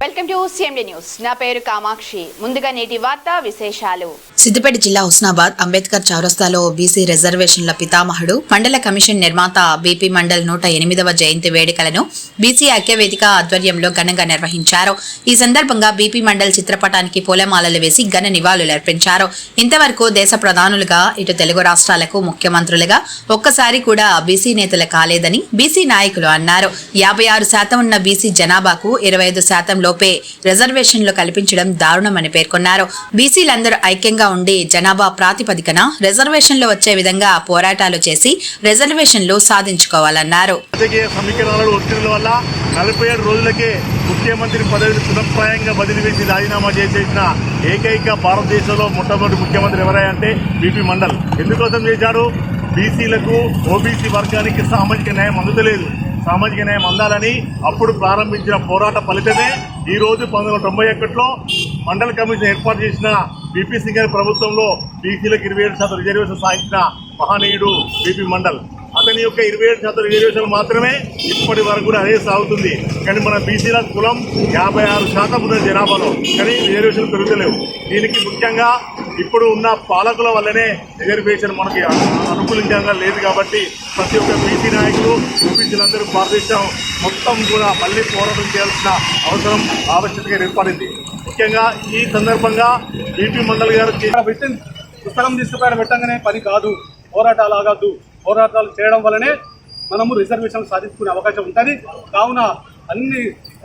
Welcome to CMD news. నా పేరు కామాక్షి. ముందుగా నేటి వార్తా విశేషాలు. సిద్దిపేట జిల్లా హుస్నాబాద్ అంబేద్కర్ చౌరస్తాలో బీసీ రిజర్వేషన్ల పితామహుడు మండల కమిషన్ నిర్మాత బీపీ మండల్ 108వ జయంతి వేడుకలను బీసీ ఐక్యవేదిక ఆధ్వర్యంలో ఘనంగా నిర్వహించారు. ఈ సందర్భంగా బీపీ మండల్ చిత్రపటానికి పూలమాలలు వేసి ఘన నివాళులర్పించారు. ఇంతవరకు దేశ ప్రధానులుగా ఇటు తెలుగు రాష్ట్రాలకు ముఖ్యమంత్రులుగా ఒక్కసారి కూడా బీసీ నేతలు కాలేదని బీసీ నాయకులు అన్నారు. 56% ఉన్న బీసీ జనాభాకు 25% లోపే రిజర్వేషన్లు కల్పించడం దారుణమని పేర్కొన్నారు. బీసీలందరూ ఐక్యంగా ఉండి జనాభా ప్రాతిపదికన రిజర్వేషన్లు వచ్చే విధంగా పోరాటాలు చేసి రిజర్వేషన్లు సాధించుకోవాలన్నారు. సమీకరణాల ఒత్తిడిల వల్ల 47 రోజులకే ముఖ్యమంత్రి పదవిని సులభప్రాయంగా బదిలీ వేసి రాజీనామా చేసేసిన ఏకైక భారతదేశంలో మొట్టమొదటి ముఖ్యమంత్రి ఎవరంటే బీపీ మండల్. ఎందుకోసం చేశాడు? బీసీలకు ఓబీసీ వర్గానికి సామాజిక న్యాయం అందుతలేదు. సామాజిక న్యాయం అందాలని అప్పుడు ప్రారంభించిన పోరాట ఫలితమే ఈరోజు 1991లో మండల కమిషన్ ఏర్పాటు చేసిన బీపీ సింగ్ గారి ప్రభుత్వంలో బీసీలకు 27% రిజర్వేషన్ సాధించిన మహనీయుడు బీపీ మండల్. అతని యొక్క 27% రిజర్వేషన్ మాత్రమే ఇప్పటి వరకు కూడా అదే సాగుతుంది. కానీ మన బీసీల కులం 56% ఉన్న జనాభాలో కానీ రిజర్వేషన్ పెరుగుతలేవు. దీనికి ముఖ్యంగా ఇప్పుడు ఉన్న పాలకుల వల్లనే రిజర్వేషన్ మనకి అనుకూలంగా లేదు. కాబట్టి ప్రతి ఒక్క బీసీ నాయకులు ఓబీసీలందరూ భారతదేశం మొత్తం కూడా మళ్ళీ పోరాటం చేయాల్సిన అవసరం ఆవశ్యకత ఏర్పడింది. ముఖ్యంగా ఈ సందర్భంగా బీపీ మండల్ గారు పుస్తకం తీసుకుపోయిన పెట్టగానే పని కాదు, పోరాటాలు ఆగద్దు. పోరాటాలు చేయడం వల్లనే మనము రిజర్వేషన్ సాధించుకునే అవకాశం ఉంటుంది. కావున అన్ని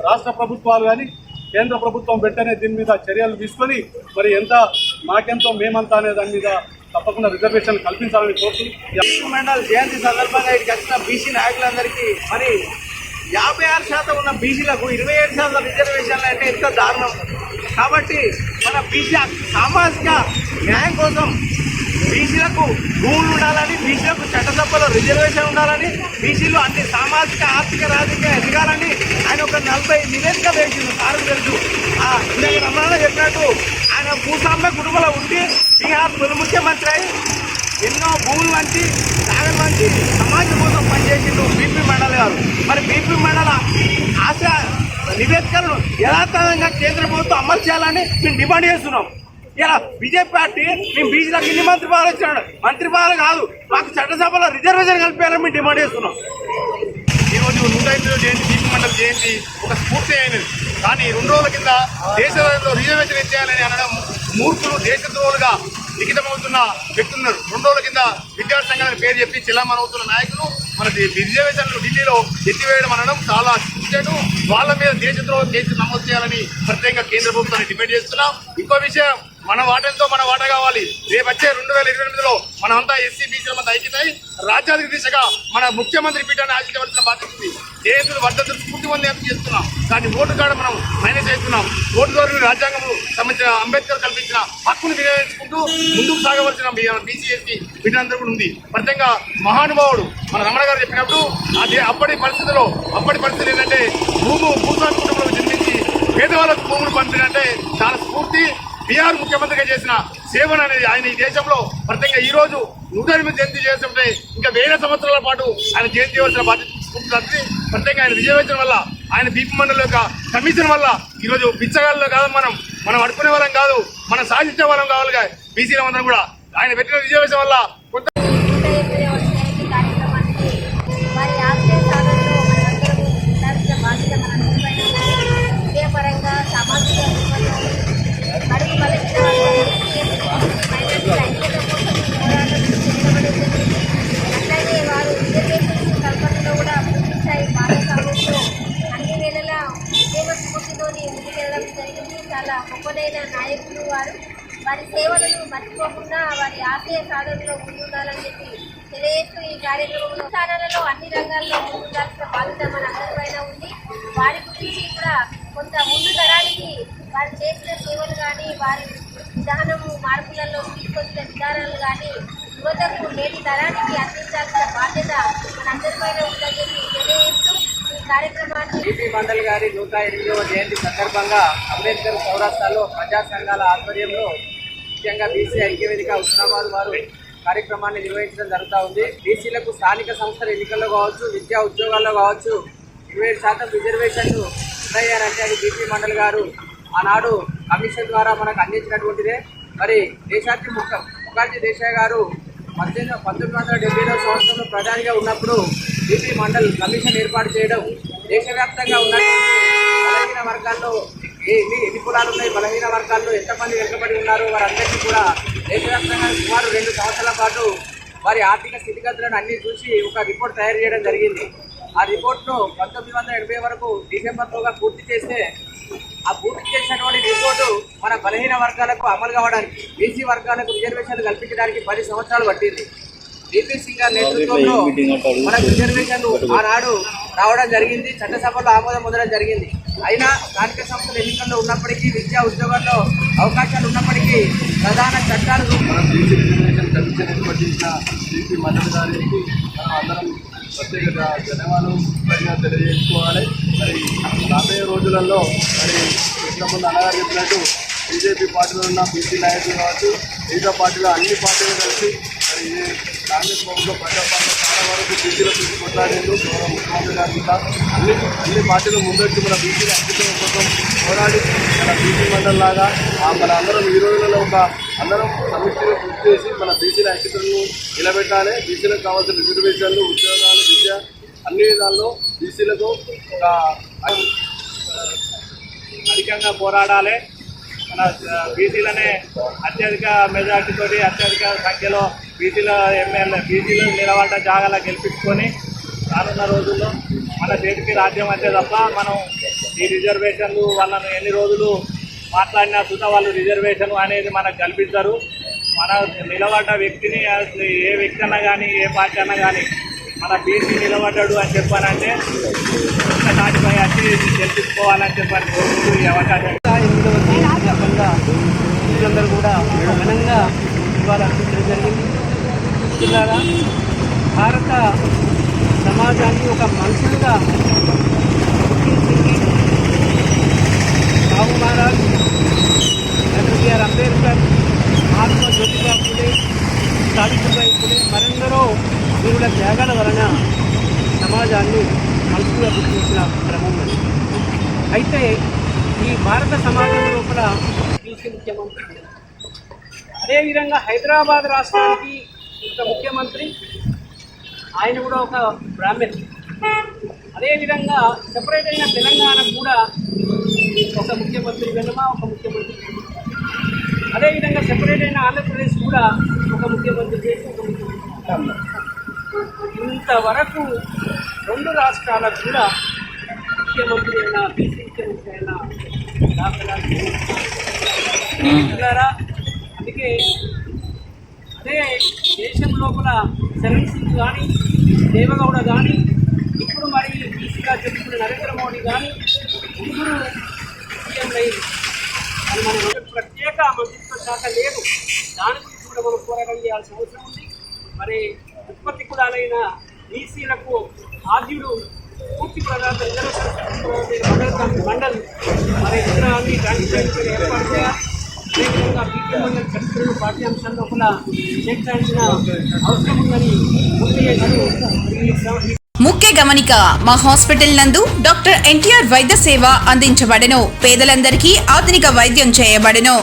రాష్ట్ర ప్రభుత్వాలు కానీ కేంద్ర ప్రభుత్వం వెంటనే దీని మీద చర్యలు తీసుకొని మరి ఎంత మాకెంతో మేమంతా అనే దాని మీద తప్పకుండా రిజర్వేషన్ కల్పించాలని కోరుతూ మండల్ జయంతి సందర్భంగా ఇక్కడికి వచ్చిన బీసీ నాయకులందరికీ మరి 56% ఉన్న బీసీలకు 27% రిజర్వేషన్లు అంటే ఎంతో దారుణం. కాబట్టి మన బీసీ సామాజిక న్యాయం కోసం బీసీలకు భూములు ఉండాలని, బీసీలకు చట్టసభలో రిజర్వేషన్ ఉండాలని, బీసీలు అన్ని సామాజిక ఆర్థిక రాజకీయ ఎదగాలని ఆయన ఒక 40 నివేదిక వేసింది. కారణం తెలుసు రమణ చెప్పినట్టు ఆయన భూస్వామ్య కుటుంబంలో ఉండి బీహార్ తొలి ముఖ్యమంత్రి అయి ఎన్నో భూములు వంచి సాగర్ వంచి సమాజం కోసం పనిచేసిండు బీపీ మండల్ గారు. మరి బీపీ మండల ఆశ నివేదికలను యథాతథంగా కేంద్ర ప్రభుత్వం అమలు చేయాలని మేము డిమాండ్ చేస్తున్నాం. ఇలా బీజేపీ పార్టీ మేము బీసీలకు ఎన్ని మంత్రి పదవులు ఇచ్చినాడు? మంత్రి పదవులు కాదు, మాకు చట్టసభలో రిజర్వేషన్ కలిపేయాలని మేము డిమాండ్ చేస్తున్నాం. ఈరోజు 105వ జయంతి బీపీ మండల్ జయంతి ఒక స్ఫూర్తి అయినది. కానీ 2 రోజుల కింద దేశంలో రిజర్వేషన్ ఇచ్చేయాలని అనడం మూర్ఖులు, దేశద్రోహులుగా లిఖితమవుతున్న వ్యక్తులున్నారు. 2 రోజుల కింద విద్యార్థి సంఘాల పేరు చెప్పి చెల్లమనవుతున్న నాయకులు మన రిజర్వేషన్లు ఢిల్లీలో ఎత్తివేయడం అనడం చాలా సిగ్గుచేటు. వాళ్ళ మీద దేశద్రోహం కేసు నమోదు చేయాలని ప్రత్యేకంగా కేంద్ర ప్రభుత్వాన్ని డిమాండ్ చేస్తున్నాం. ఇంకో విషయం, మన వాటంతో మన వాట కావాలి. రేపు వచ్చే 2028లో మనమంతా ఎస్సీ బీసీల మధ్య ఐక్యతై రాజ్యాధిక దిశగా మన ముఖ్యమంత్రి పీఠాన్ని ఆశించవలసిన బాధ్యత ఉంది. జయంతులు వర్ధంతులు స్ఫూర్తి పొంది చేస్తున్నాం. కానీ ఓటు కాడ మనం మైనస్ చేస్తున్నాం. ఓటు ద్వారా రాజ్యాంగం సంబంధించిన అంబేద్కర్ కల్పించిన హక్కును వినియోగించుకుంటూ ముందుకు సాగవలసిన బీసీ ఎస్సీ పీఠాంతరం కూడా ఉంది. ప్రత్యేకంగా మహానుభావుడు మన రమణ గారు చెప్పినప్పుడు అప్పటి పరిస్థితులు ఏంటంటే భూస్వామి కుటుంబంలో జన్మించి పేదవాళ్ళకు భూములు పంపిణంటే చాలా స్ఫూర్తి. బీహార్ ముఖ్యమంత్రిగా చేసిన సేవను అనేది ఆయన ఈ దేశంలో ప్రత్యేకంగా ఈ రోజు 108వ జయంతి చేస్తుంటే ఇంకా 1000 సంవత్సరాల పాటు ఆయన జయంతి చేయవలసిన బాధ్యత. ప్రత్యేకంగా ఆయన రిజర్వేషన్ వల్ల, ఆయన బీపీ మండలి యొక్క కమిషన్ వల్ల ఈరోజు బిచ్చగాళ్ళు కాదు, మనం అడుకునే వాళ్ళం కాదు, మనం సాధించే వాళ్ళం కావాలిగా బీసీల అందరం కూడా ఆయన పెట్టిన రిజర్వేషన్ వల్ల కొంత చాలా గొప్పదైన నాయకులు వారి సేవలను మర్చిపోకుండా వారి ఆశయ సాధనలో ముందుండాలని చెప్పి తెలియజేస్తూ ఈ కార్యక్రమంలో స్థానాలలో అన్ని రంగాల్లో ముందుండాల్సిన బాధ్యత మన అందరిపైన ఉంది. వారి గురించి కూడా కొంత ముందు తరానికి వారు చేసిన సేవలు కానీ, వారి విధానము మార్పులలో తీసుకొచ్చిన విధానాలు కానీ యువతకు నేటి తరానికి అందించాల్సిన బాధ్యత మన అందరిపైన ఉందని చెప్పి తెలియజేస్తూ బీపీ మండల్ గారి 108వ జయంతి సందర్భంగా అంబేద్కర్ చౌరస్తాలో ప్రజా సంఘాల ఆధ్వర్యంలో ముఖ్యంగా బీసీ ఐక్యవేదిక హుస్నాబాద్ వారు కార్యక్రమాన్ని నిర్వహించడం జరుగుతూ ఉంది. బీసీలకు స్థానిక సంస్థల ఎన్నికల్లో కావచ్చు, విద్యా ఉద్యోగాల్లో కావచ్చు 27% రిజర్వేషన్లు ఎట్లయ్యారంటే అది బీపీ మండల్ గారు ఆనాడు కమిషన్ ద్వారా మనకు అందించినటువంటిదే. మరి దేశానికి ముఖర్జీ దేశాయ్ గారు 1970వ సంవత్సరంలో ప్రధానిగా ఉన్నప్పుడు బీపీ మండల్ కమిషన్ ఏర్పాటు చేయడం, దేశవ్యాప్తంగా ఉన్నటువంటి బలహీన వర్గాల్లో ఎన్ని కులాలు ఉన్నాయి, బలహీన వర్గాల్లో ఎంతమంది వెనుకబడి ఉన్నారు, వారందరికీ కూడా దేశవ్యాప్తంగా సుమారు 2 సంవత్సరాల పాటు వారి ఆర్థిక స్థితిగతులను అన్ని చూసి ఒక రిపోర్ట్ తయారు చేయడం జరిగింది. ఆ రిపోర్ట్ను 1980 వరకు డిసెంబర్లోగా పూర్తి చేస్తే, ఆ పూర్తి చేసినటువంటి రిపోర్టు మన బలహీన వర్గాలకు అమలు కావడానికి, బీసీ వర్గాలకు రిజర్వేషన్లు కల్పించడానికి 10 సంవత్సరాలు పట్టింది. బీపీ సింగ్ గారి నేతృత్వంలో మనకు రిజర్వేషన్లు ఆనాడు రావడం జరిగింది, చట్టసభలో ఆమోదం పొందడం జరిగింది. అయినా స్థానిక సంస్థల ఎన్నికల్లో ఉన్నప్పటికీ, విద్యా ఉద్యోగాల్లో అవకాశాలు ఉన్నప్పటికీ ప్రధాన చట్టాలు మనం బీసీ రిజర్వేషన్ కమిషన్ ఏర్పడించిన బీపీ మండలి గారికి మనం అందరం ప్రత్యేక ధన్యవాదాలు తెలియజేసుకోవాలి. మరి రాబోయే రోజులలో మరి ఇంతకుముందు అన్నగారు చెప్పినట్టు బీజేపీ పార్టీలో ఉన్న బీసీ నాయకులు కావచ్చు, మిగతా పార్టీలో అన్ని పార్టీలు కలిసి మరి కాంగ్రెస్ ప్రభుత్వం ప్రజాపాలన చాలా వరకు బీసీల గురించి కొట్లాడేందుకు ముఖ్యమంత్రి గారు కూడా అన్ని పార్టీలు ముందొచ్చి మన బీసీల ఐక్యత కోసం పోరాడి మన బీసీ మండలి లాగా మన అందరం ఈ రోజులలో అందరం సమిష్టిగా కృషి చేసి మన బీసీల ఐక్యతను నిలబెట్టాలి. బీసీలకు కావాల్సిన రిజర్వేషన్లు, ఉద్యోగాలు, విద్య అన్ని విధాల్లో బీసీలకు ఒక అధికంగా పోరాడాలి. మన బీసీలనే అత్యధిక మెజార్టీతో అత్యధిక సంఖ్యలో బీసీలు నిలబడ్డ జాగాలో గెలిపించుకొని రానున్న రోజుల్లో మన చేతికి రాజ్యం అంటే తప్ప మనం ఈ రిజర్వేషన్లు వాళ్ళను ఎన్ని రోజులు మాట్లాడినా సుతా వాళ్ళు రిజర్వేషన్ అనేది మనకు కల్పిస్తారు. మన నిలబడ్డ వ్యక్తిని ఏ వ్యక్తి అన్నా కానీ, ఏ పార్టీ అన్నా కానీ మన బీసీ నిలబడ్డాడు అని చెప్పానంటే నాటిపై వచ్చి గెలిపించుకోవాలని చెప్పని కోరుకుంటూ ఈ అవకాశం ప్రజలందరూ కూడా ఘనంగా ఇవాళ అర్పించడం జరిగింది. మిత్రులారా, భారత సమాజాన్ని ఒక మనుషులుగా గుర్తించింది బాబు మహారాజ్, డాక్టర్ బిఆర్ అంబేద్కర్, మహాత్మా జ్యోతిబా ఫులే, సావిత్రిబాయి ఫులే, మరెందరో వీరుల త్యాగాల వలన సమాజాన్ని మనుషులుగా గుర్తించిన క్రమం. అయితే ఈ భారత సమాజం లోపల బీసీ ముఖ్యమంత్రి, అదేవిధంగా హైదరాబాద్ రాష్ట్రానికి ఒక ముఖ్యమంత్రి, ఆయన కూడా ఒక బ్రాహ్మణ్. అదేవిధంగా సెపరేట్ అయిన తెలంగాణకు కూడా ఒక ముఖ్యమంత్రి వెనుమ, ఒక ముఖ్యమంత్రి. అదేవిధంగా సెపరేట్ అయిన ఆంధ్రప్రదేశ్ కూడా ఒక ముఖ్యమంత్రి చేసి ఒక ముఖ్యమంత్రి. ఇంతవరకు 2 రాష్ట్రాలకు కూడా ముఖ్యమంత్రి అయిన బీసీ ముఖ్యమంత్రి అయిన దాఖలాలు. అందుకే అదే దేశం లోపల శరణ్ సింగ్ కానీ, దేవగౌడ కానీ, ఇప్పుడు మరి బీసీగా చెప్పుకున్న నరేంద్ర మోడీ కానీ ముగ్గురు సీఎంలై అని మన ప్రత్యేక మంత్రిత్వ శాఖ లేదు. దాని గురించి కూడా మనం పోరాటం చేయాల్సిన అవసరం ఉంది. మరి ఉత్పత్తి కులాలైన బీసీలకు ఆద్యుడు పూర్తి ప్రధాన రిజర్వేషన్ మండల్ మరి ఇతర అన్ని ట్రాన్స్పరెన్సీ ఏర్పాటు చేయాలి. అదేవిధంగా బీపీ మండల్ చరిత్రలు పాఠ్యాంశాల్లో కూడా చేర్చాల్సిన అవసరం ఉందని గుర్తు చేస్తూ ముఖ్య గమనిక, మా హాస్పిటల్ నందు డాక్టర్ ఎన్టీఆర్ వైద్య సేవ అందించబడెను. పేదలందరికీ ఆధునిక వైద్యం చేయబడెను.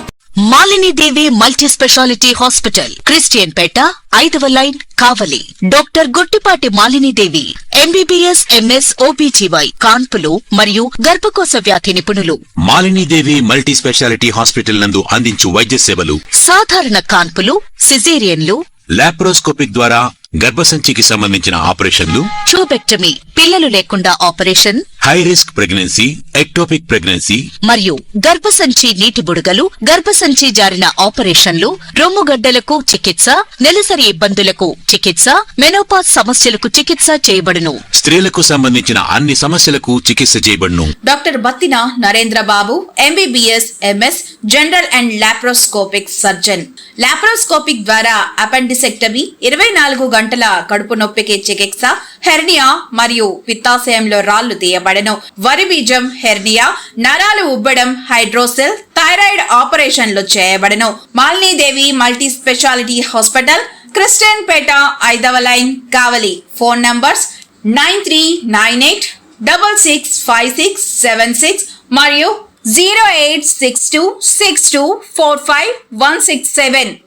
Malinidevi multi speciality hospital, Christian Peta, 5వ line, Kavali. Doctor Gottipati Malinidevi MBBS, MS, OBGY, కాన్పులు మరియు గర్భకోశ వ్యాధి నిపుణులు. మాలినీదేవి మల్టీ స్పెషాలిటీ హాస్పిటల్ నందు అందించు వైద్య సేవలు: సాధారణ కాన్పులు, సిజేరియన్లు, లాప్రోస్కోపిక్ ద్వారా గర్భసంచికి సంబంధించిన ఆపరేషన్లు, ట్యూబెక్టమీ, పిల్లలు లేకుండా operation, high risk pregnancy, ectopic pregnancy మరియు గర్భసంచి నీటి బుడగలు, గర్భసంచి జారిన ఆపరేషన్లు, రొమ్ముగడ్డలకు చికిత్స, నెలసరి ఇబ్బందులకు చికిత్స, మెనోపాజ్ సమస్యలకు చికిత్స చేయబడును. స్త్రీలకు సంబంధించిన అన్ని సమస్యలకు చికిత్స చేయబడును. Doctor Battina Narendra Babu MBBS, MS, general and laparoscopic surgeon. Laparoscopic ద్వారా అపెండిసెక్టమీ, 24 గంటల కడుపు నొప్పికి చికిత్స, హెర్నియా మరియు పిత్తాశయంలో రాళ్లు తీయబడెను. వరి బీజం, హెర్నియా, నరాలు ఉబ్బడం, హైడ్రోసెల్, థైరాయిడ్ ఆపరేషన్లు చేయబడెను. Malinidevi multi speciality hospital, Christian Peta, 5వ లైన్, కావలి. ఫోన్ నంబర్స్ 9398 665676 మరియు 08626245167.